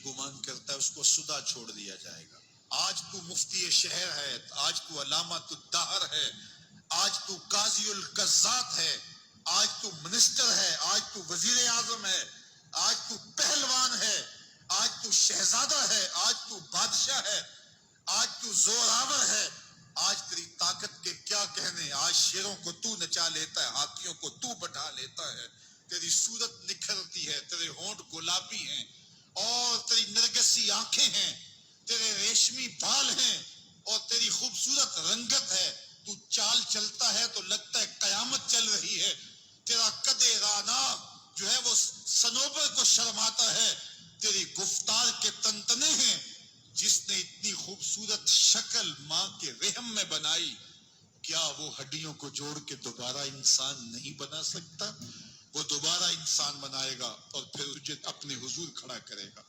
گمان کرتا ہے اس کو سدا چھوڑ دیا جائے گا. آج تو مفتی شہر ہے، آج تو علامۃ الدہر ہے، آج تو قاضی القضات ہے، آج تو منسٹر ہے، آج تو وزیر اعظم ہے، آج تو پہلوان ہے، آج تو شہزادہ ہے، آج تو بادشاہ ہے، آج تو زوراور ہے. آج تیری طاقت کے کیا کہنے. آج شیروں کو تو نچا لیتا ہے، ہاتھیوں کو تو بٹھا لیتا ہے. تیری صورت نکھرتی ہے، تیرے ہونٹ گلابی ہیں اور تیری نرگسی آنکھیں ہیں، تیرے ریشمی بال ہیں اور تیری خوبصورت رنگت ہے. تو چال چلتا ہے تو لگتا ہے قیامت چل رہی ہے. تیرا قد رانا جو ہے وہ صنوبر کو شرماتا ہے. تیری گفتار کے تنتنے ہیں. جس نے اتنی خوبصورت شکل ماں کے رحم میں بنائی، کیا وہ ہڈیوں کو جوڑ کے دوبارہ انسان نہیں بنا سکتا؟ وہ دوبارہ انسان بنائے گا اور پھر تجھے اپنے حضور کھڑا کرے گا.